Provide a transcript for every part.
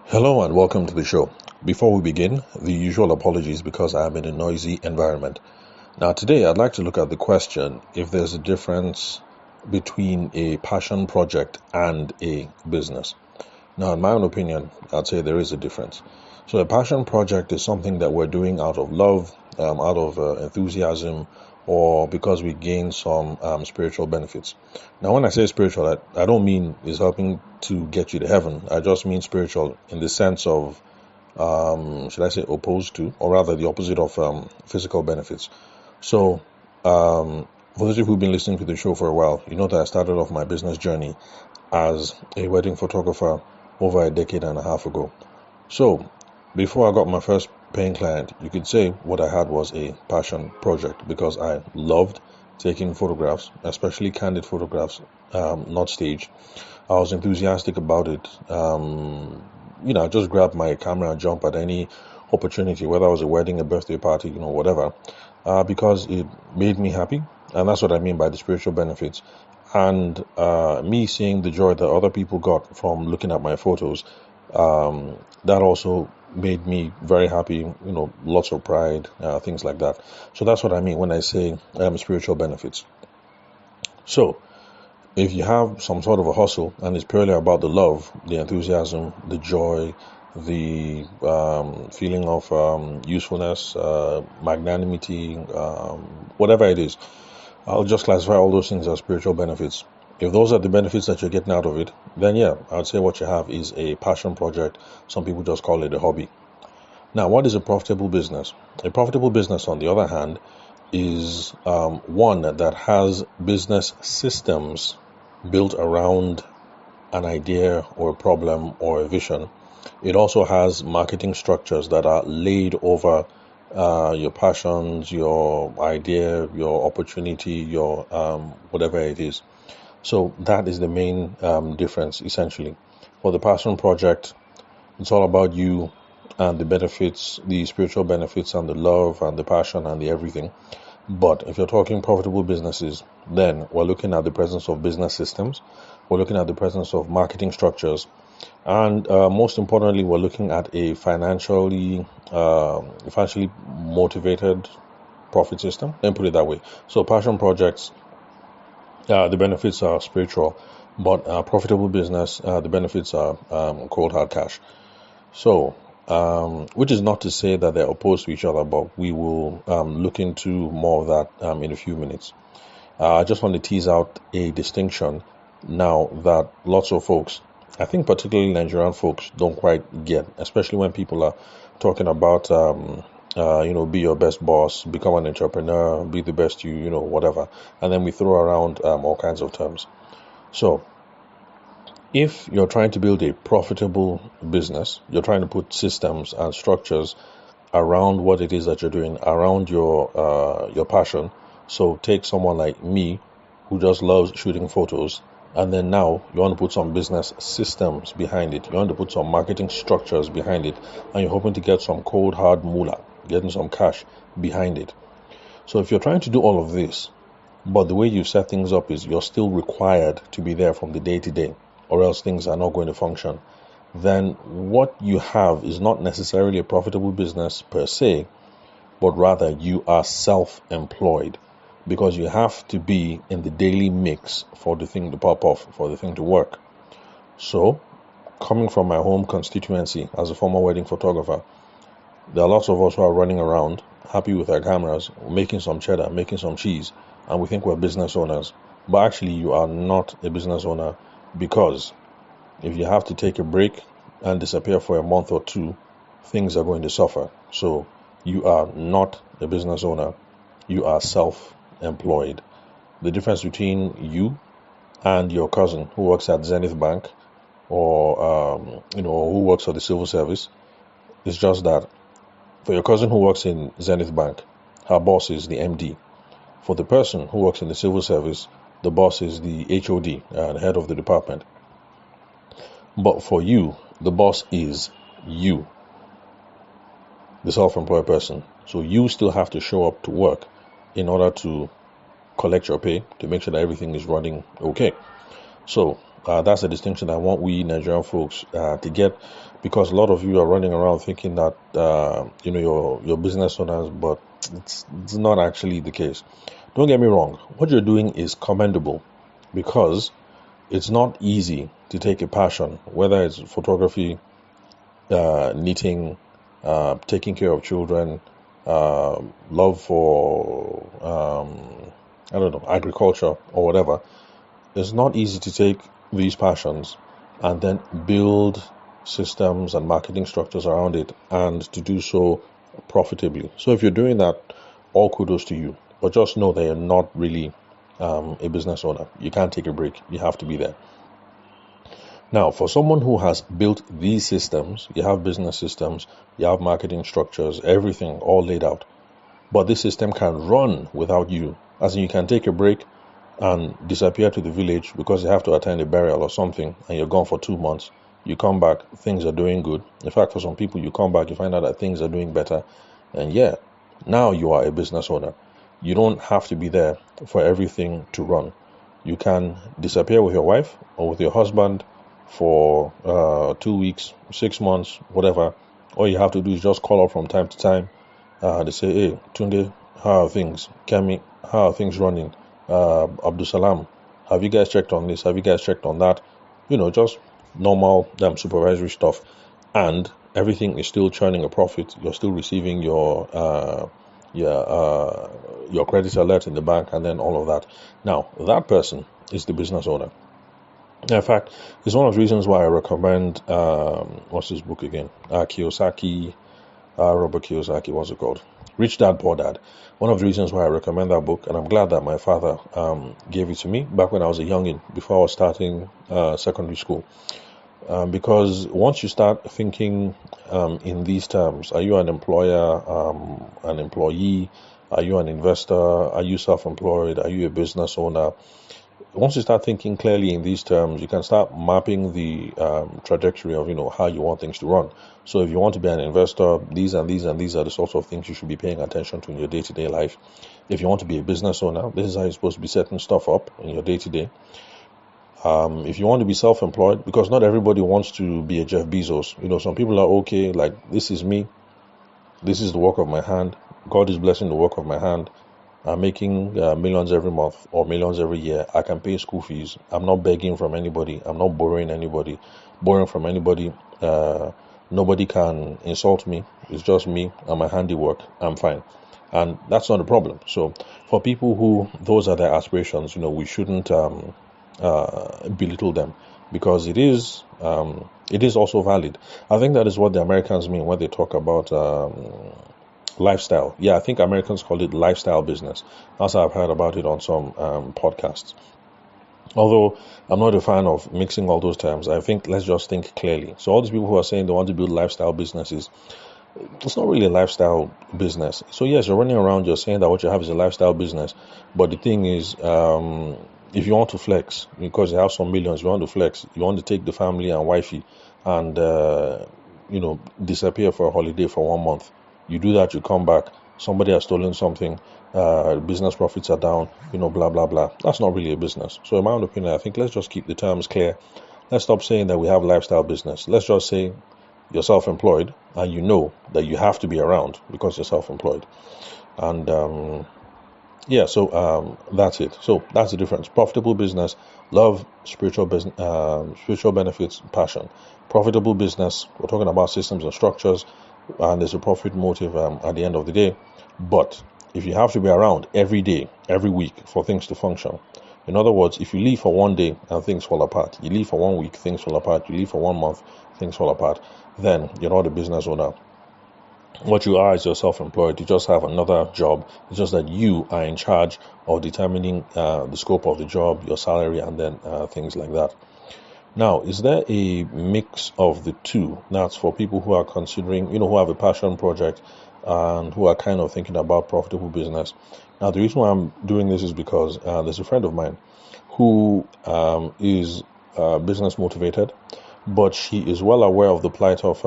Hello and welcome to the show. Before we begin, the usual apologies because I am in a noisy environment. Now, today I'd like to look at the question if there's a difference between a passion project and a business. Now, in my own opinion, I'd say there is a difference. So, a passion project is something that we're doing out of love, out of enthusiasm, or because we gain some spiritual benefits. Now, when I say spiritual, I don't mean it's helping to get you to heaven. I just mean spiritual in the sense of, should I say, opposed to, or rather the opposite of physical benefits. So, for those of you who've been listening to the show for a while, you know that I started off my business journey as a wedding photographer over a decade and a half ago. So, before I got my first paying client, you could say what I had was a passion project because I loved taking photographs, especially candid photographs, not staged. I was enthusiastic about it. I just grabbed my camera and jump at any opportunity, whether it was a wedding, a birthday party, whatever, because it made me happy. And that's what I mean by the spiritual benefits. And me seeing the joy that other people got from looking at my photos, that also made me very happy, lots of pride, things like that. So that's what I mean when I say spiritual benefits. So if you have some sort of a hustle and it's purely about the love, the enthusiasm, the joy, the feeling of usefulness, magnanimity, whatever it is, I'll just classify all those things as spiritual benefits. If those are the benefits that you're getting out of it, then yeah, I'd say what you have is a passion project. Some people just call it a hobby. Now, what is a profitable business? A profitable business, on the other hand, is one that has business systems built around an idea or a problem or a vision. It also has marketing structures that are laid over your passions, your idea, your opportunity, your whatever it is. So that is the main difference, essentially. For the passion project, it's all about you and the benefits, the spiritual benefits and the love and the passion and the everything. But if you're talking profitable businesses, then we're looking at the presence of business systems. We're looking at the presence of marketing structures. And most importantly, we're looking at a financially motivated profit system. Let me put it that way. So passion projects, the benefits are spiritual, but profitable business, the benefits are cold hard cash. So, which is not to say that they're opposed to each other, but we will look into more of that in a few minutes. I just want to tease out a distinction now that lots of folks, I think particularly Nigerian folks, don't quite get, especially when people are talking about be your best boss, become an entrepreneur, be the best you, whatever. And then we throw around all kinds of terms. So if you're trying to build a profitable business, you're trying to put systems and structures around what it is that you're doing, around your passion. So take someone like me who just loves shooting photos, and then now you want to put some business systems behind it. You want to put some marketing structures behind it, and you're hoping to get some cold hard moolah, getting some cash behind it. So if you're trying to do all of this, but the way you set things up is you're still required to be there from the day to day, or else things are not going to function, then what you have is not necessarily a profitable business per se, but rather you are self-employed, because you have to be in the daily mix for the thing to pop off, for the thing to work. So, coming from my home constituency as a former wedding photographer, there are lots of us who are running around happy with our cameras, making some cheddar, making some cheese, and we think we're business owners. But actually, you are not a business owner, because if you have to take a break and disappear for a month or two, things are going to suffer. So you are not a business owner. You are self-employed. The difference between you and your cousin who works at Zenith Bank or who works for the civil service is just that for your cousin who works in Zenith Bank, her boss is the MD. For the person who works in the civil service, the boss is the HOD, the head of the department. But for you, the boss is you, the self-employed person. So you still have to show up to work in order to collect your pay, to make sure that everything is running okay. So that's a distinction I want we Nigerian folks to get, because a lot of you are running around thinking that you're business owners, but it's not actually the case. Don't get me wrong. What you're doing is commendable, because it's not easy to take a passion, whether it's photography, knitting, taking care of children, love for I don't know, agriculture or whatever. It's not easy to take these passions and then build systems and marketing structures around it, and to do so profitably. So if you're doing that, all kudos to you. But just know that you're not really a business owner. You can't take a break. You have to be there. Now, for someone who has built these systems, you have business systems, you have marketing structures, everything all laid out. But this system can run without you. As in, you can take a break and disappear to the village because you have to attend a burial or something, and you're gone for 2 months. You come back, things are doing good. In fact, for some people, you come back, you find out that things are doing better. And now you are a business owner. You don't have to be there for everything to run. You can disappear with your wife or with your husband for 2 weeks, 6 months, whatever. All you have to do is just call up from time to time. They say, hey, Tunde, how are things? Kemi, how are things running? Abdul Salam, have you guys checked on this? Have you guys checked on that? Just normal supervisory stuff. And everything is still churning a profit. You're still receiving your credit alert in the bank, and then all of that. Now, that person is the business owner. In fact, it's one of the reasons why I recommend, what's his book again? Robert Kiyosaki, what's it called? Rich Dad, Poor Dad. One of the reasons why I recommend that book, and I'm glad that my father gave it to me back when I was a youngin, before I was starting secondary school. Because once you start thinking in these terms, are you an employer, an employee? Are you an investor? Are you self-employed? Are you a business owner? Once you start thinking clearly in these terms, you can start mapping the trajectory of how you want things to run. So if you want to be an investor, these and these and these are the sorts of things you should be paying attention to in your day-to-day life. If you want to be a business owner, this is how you're supposed to be setting stuff up in your day-to-day. If you want to be self-employed, because not everybody wants to be a Jeff Bezos. Some people are okay, like, this is me, this is the work of my hand, God is blessing the work of my hand. I'm making millions every month or millions every year. I can pay school fees. I'm not begging from anybody. I'm not borrowing from anybody. Nobody can insult me. It's just me and my handiwork. I'm fine. And that's not a problem. So for people who those are their aspirations, we shouldn't belittle them, because it is also valid. I think that is what the Americans mean when they talk about lifestyle. I think Americans call it lifestyle business. Also, I've heard about it on some podcasts. Although I'm not a fan of mixing all those terms, I think let's just think clearly. So all these people who are saying they want to build lifestyle businesses, it's not really a lifestyle business. So yes, you're running around, you're saying that what you have is a lifestyle business. But the thing is, if you want to flex, because you have some millions, you want to flex, you want to take the family and wifey and, disappear for a holiday for 1 month. You do that, you come back, somebody has stolen something, business profits are down, blah, blah, blah. That's not really a business. So in my own opinion, I think let's just keep the terms clear. Let's stop saying that we have lifestyle business. Let's just say you're self-employed and you know that you have to be around because you're self-employed. And that's it. So that's the difference. Profitable business, love, spiritual benefits, passion. Profitable business, we're talking about systems and structures, and there's a profit motive at the end of the day. But if you have to be around every day, every week for things to function, in other words, if you leave for 1 day and things fall apart, you leave for 1 week, things fall apart, you leave for 1 month, things fall apart, then you're not a business owner. What you are is you're self-employed. You just have another job. It's just that you are in charge of determining the scope of the job, your salary, and then things like that. Now, is there a mix of the two? That's for people who are considering, who have a passion project and who are kind of thinking about profitable business. Now, the reason why I'm doing this is because there's a friend of mine who is business motivated, but she is well aware of the plight of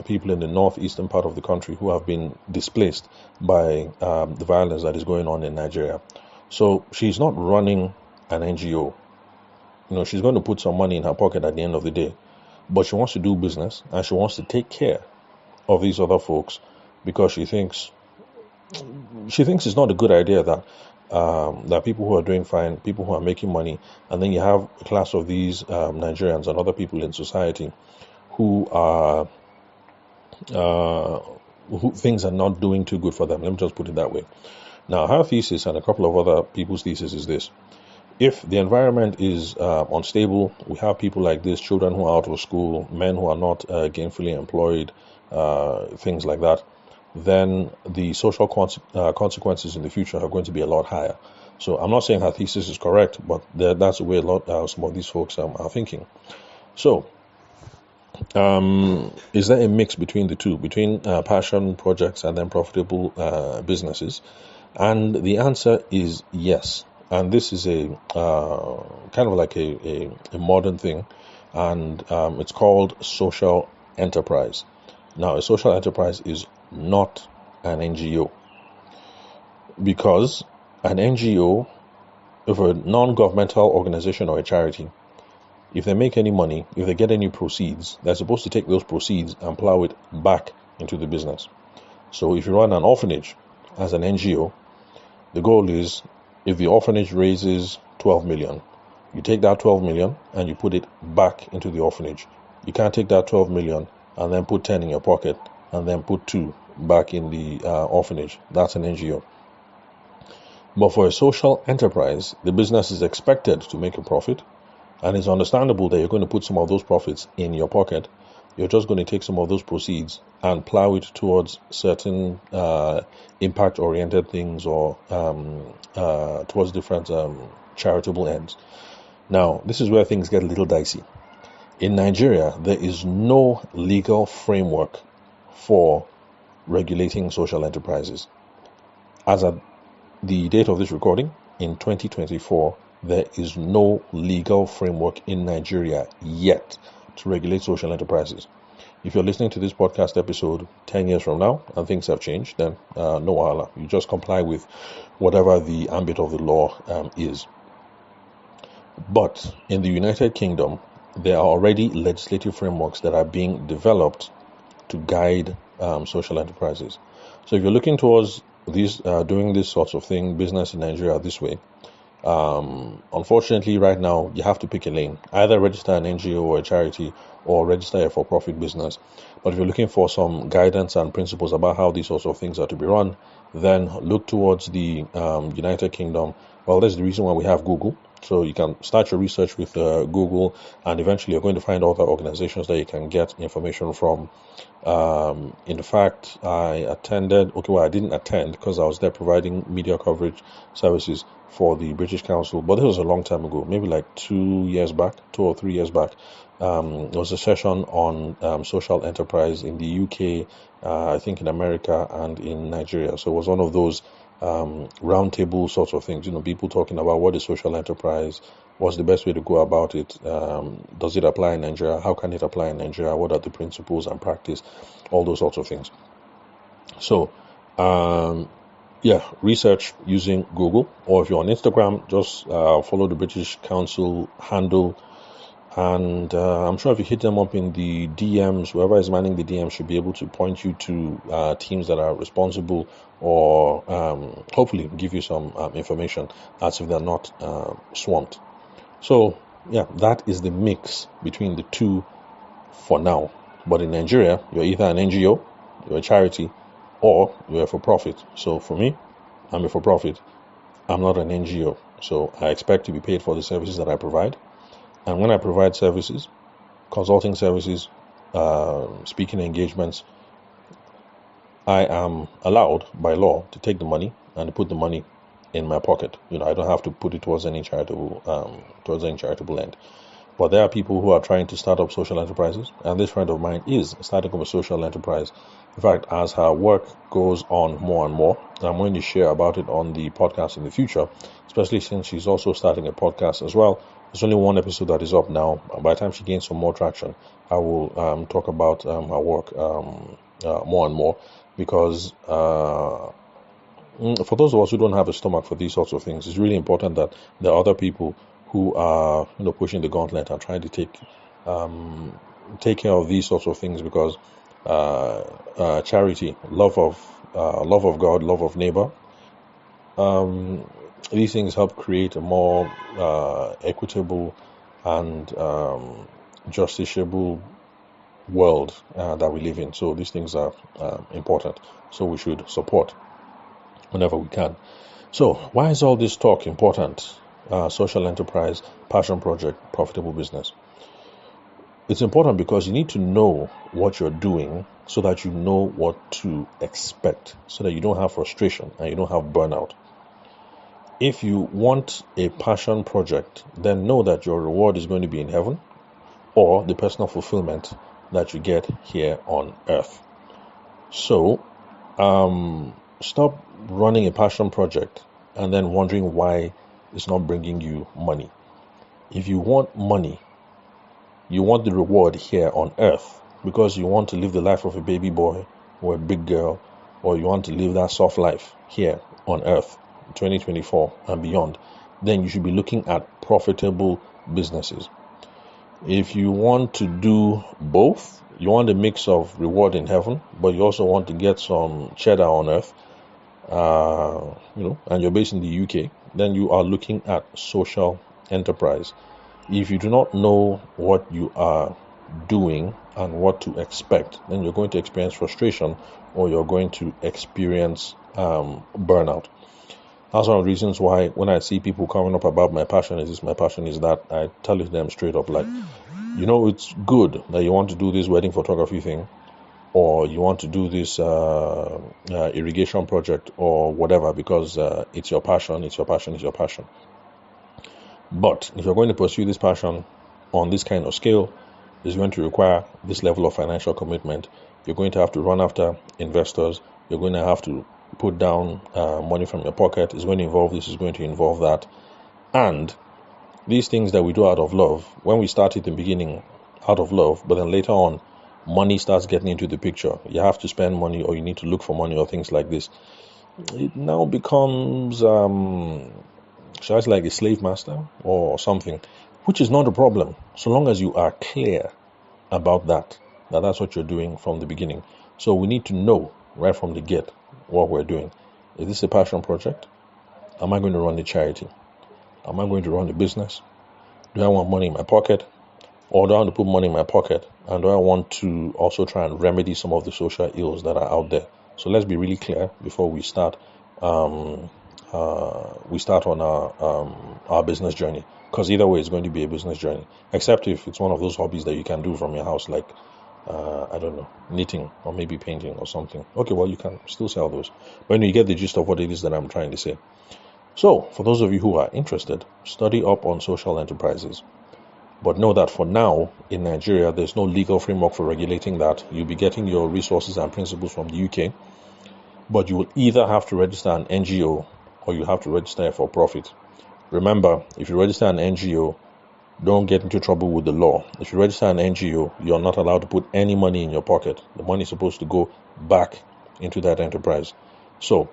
people in the northeastern part of the country who have been displaced by the violence that is going on in Nigeria. So she's not running an NGO. She's going to put some money in her pocket at the end of the day. but she wants to do business and she wants to take care of these other folks because she thinks it's not a good idea that that people who are doing fine, people who are making money, and then you have a class of these Nigerians and other people in society who are who things are not doing too good for them. Let me just put it that way. Now, her thesis and a couple of other people's thesis is this: if the environment is unstable, we have people like this, children who are out of school, men who are not gainfully employed, things like that, then the social consequences in the future are going to be a lot higher. So I'm not saying her thesis is correct, but that's the way some of these folks are thinking. So is there a mix between the two, between passion projects and then profitable businesses? And the answer is yes. And this is a kind of like a modern thing, and it's called social enterprise. Now, a social enterprise is not an NGO, because an NGO, if a non-governmental organization or a charity, if they make any money, if they get any proceeds, they're supposed to take those proceeds and plow it back into the business. So if you run an orphanage as an NGO, the goal is, if the orphanage raises 12 million, you take that 12 million and you put it back into the orphanage. You can't take that 12 million and then put 10 in your pocket and then put 2 back in the orphanage. That's an NGO. But for a social enterprise, the business is expected to make a profit, and it's understandable that you're going to put some of those profits in your pocket. You're just going to take some of those proceeds and plow it towards certain impact-oriented things or towards different charitable ends. Now, this is where things get a little dicey. In Nigeria, there is no legal framework for regulating social enterprises. As at the date of this recording, in 2024, there is no legal framework in Nigeria yet to regulate social enterprises. If you're listening to this podcast episode 10 years from now and things have changed, then no wahala. You just comply with whatever the ambit of the law is. But in the United Kingdom, there are already legislative frameworks that are being developed to guide social enterprises. So if you're looking towards these doing this sort of thing, business in Nigeria this way, unfortunately right now you have to pick a lane. Either register an NGO or a charity, or register a for-profit business. But if you're looking for some guidance and principles about how these sorts of things are to be run, then look towards the United Kingdom. Well, that's the reason why we have Google. So you can start your research with Google, and eventually you're going to find other organizations that you can get information from. In fact, I didn't attend because I was there providing media coverage services for the British Council, but this was a long time ago, maybe like 2 or 3 years back. There was a session on social enterprise in the UK, I think in America and in Nigeria. So it was one of those roundtable sorts of things, people talking about what is social enterprise, what's the best way to go about it, does it apply in Nigeria, how can it apply in Nigeria, what are the principles and practice, all those sorts of things. So research using Google, or if you're on Instagram, just follow the British Council handle, and I'm sure if you hit them up in the DMs, whoever is manning the DMs should be able to point you to teams that are responsible, or hopefully give you some information as if they're not swamped. So that is the mix between the two for now. But in Nigeria, you're either an NGO, you're a charity, or you're a for-profit. So for me, I'm a for-profit. I'm not an NGO. So I expect to be paid for the services that I provide. And when I provide services, consulting services, speaking engagements, I am allowed by law to take the money and to put the money in my pocket. I don't have to put it towards any charitable end. But there are people who are trying to start up social enterprises, and this friend of mine is starting up a social enterprise. In fact, as her work goes on more and more, I'm going to share about it on the podcast in the future, especially since she's also starting a podcast as well. There's only one episode that is up now. By the time she gains some more traction, I will talk about her work more and more, because for those of us who don't have a stomach for these sorts of things, it's really important that there are other people who are pushing the gauntlet and trying to take take care of these sorts of things because charity, love of God, love of neighbor, these things help create a more equitable and justiciable world that we live in. So these things are important. So we should support whenever we can. So why is all this talk important? Social enterprise, passion project, profitable business. It's important because you need to know what you're doing so that you know what to expect, so that you don't have frustration and you don't have burnout. If you want a passion project, then know that your reward is going to be in heaven or the personal fulfillment that you get here on earth. So, stop running a passion project and then wondering why it's not bringing you money. If you want money, you want the reward here on earth because you want to live the life of a baby boy or a big girl, or you want to live that soft life here on earth, 2024 and beyond, then you should be looking at profitable businesses. If you want to do both, you want a mix of reward in heaven, but you also want to get some cheddar on earth, and you're based in the UK, then you are looking at social enterprise. If you do not know what you are doing and what to expect, then you're going to experience frustration or you're going to experience burnout. That's one of the reasons why when I see people coming up about my passion is this, my passion is that, I tell it to them straight up, like, it's good that you want to do this wedding photography thing, or you want to do this irrigation project or whatever, because it's your passion. But if you're going to pursue this passion on this kind of scale, it's going to require this level of financial commitment. You're going to have to run after investors. You're going to have to put down money from your pocket. It's going to involve this, it's going to involve that. And these things that we do out of love, when we start it in the beginning out of love, but then later on, money starts getting into the picture. You have to spend money, or you need to look for money, or things like this. It now becomes like a slave master or something, which is not a problem, so long as you are clear about that's what you're doing from the beginning. So we need to know right from the get what we're doing. Is this a passion project? Am I going to run a charity? Am I going to run a business? Do I want money in my pocket? Or do I want to put money in my pocket? And do I want to also try and remedy some of the social ills that are out there? So let's be really clear before we start. We start on our business journey, because either way it's going to be a business journey, except if it's one of those hobbies that you can do from your house, like I don't know, knitting or maybe painting or something. Okay, well, you can still sell those, but you get the gist of what it is that I'm trying to say. So for those of you who are interested, study up on social enterprises, but know that for now in Nigeria there's no legal framework for regulating that. You'll be getting your resources and principles from the UK, but you will either have to register an NGO or you have to register for profit. Remember, if you register an NGO, don't get into trouble with the law. If you register an NGO, you're not allowed to put any money in your pocket. The money is supposed to go back into that enterprise. So,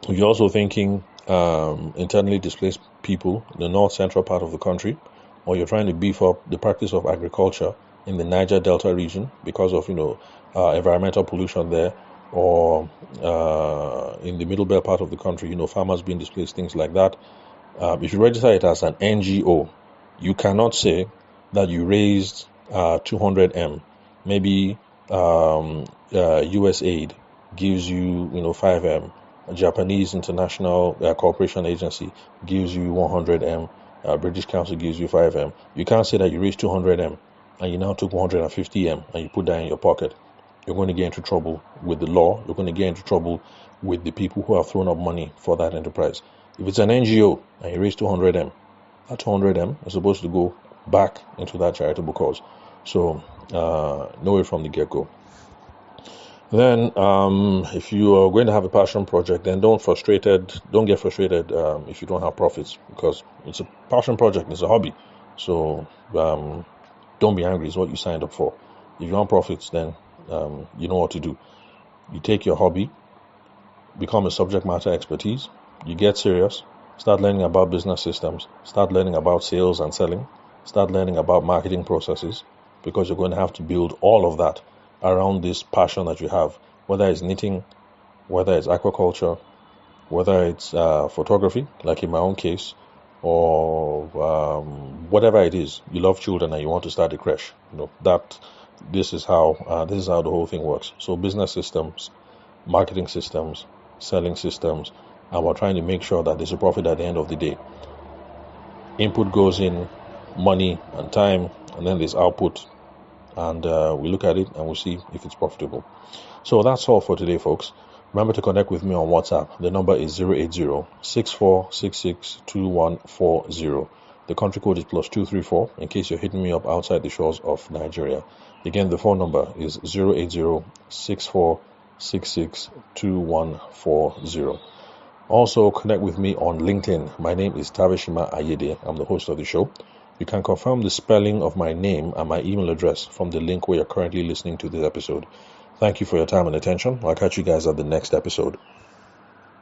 if you're also thinking internally displaced people in the north central part of the country, or you're trying to beef up the practice of agriculture in the Niger Delta region because of environmental pollution there, or in the middle belt part of the country, farmers being displaced, things like that. If you register it as an NGO, you cannot say that you raised 200M. Maybe USAID gives you 5M. A Japanese International Cooperation Agency gives you 100M. British Council gives you 5M. You can't say that you raised 200M and you now took 150M and you put that in your pocket. You're going to get into trouble with the law. You're going to get into trouble with the people who have thrown up money for that enterprise. If it's an NGO and you raise 200M, that 200M is supposed to go back into that charitable cause. So know it from the get-go. Then if you are going to have a passion project, then don't get frustrated if you don't have profits, because it's a passion project, it's a hobby. So don't be angry, it's what you signed up for. If you want profits, then you know what to do. You take your hobby, become a subject matter expertise, you get serious, start learning about business systems, start learning about sales and selling, start learning about marketing processes, because you're going to have to build all of that around this passion that you have, whether it's knitting, whether it's aquaculture, whether it's photography, like in my own case, or whatever it is. You love children and you want to start a creche. This is how the whole thing works. So business systems, marketing systems, selling systems, and we're trying to make sure that there's a profit at the end of the day. Input goes in, money and time, and then there's output, and we look at it and we see if it's profitable. So that's all for today, folks. Remember to connect with me on WhatsApp. The number is 080-6466-2140. The country code is +234 in case you're hitting me up outside the shores of Nigeria. Again, the phone number is 080-6466-2140. Also, connect with me on LinkedIn. My name is Tavishima Ayede. I'm the host of the show. You can confirm the spelling of my name and my email address from the link where you're currently listening to this episode. Thank you for your time and attention. I'll catch you guys at the next episode.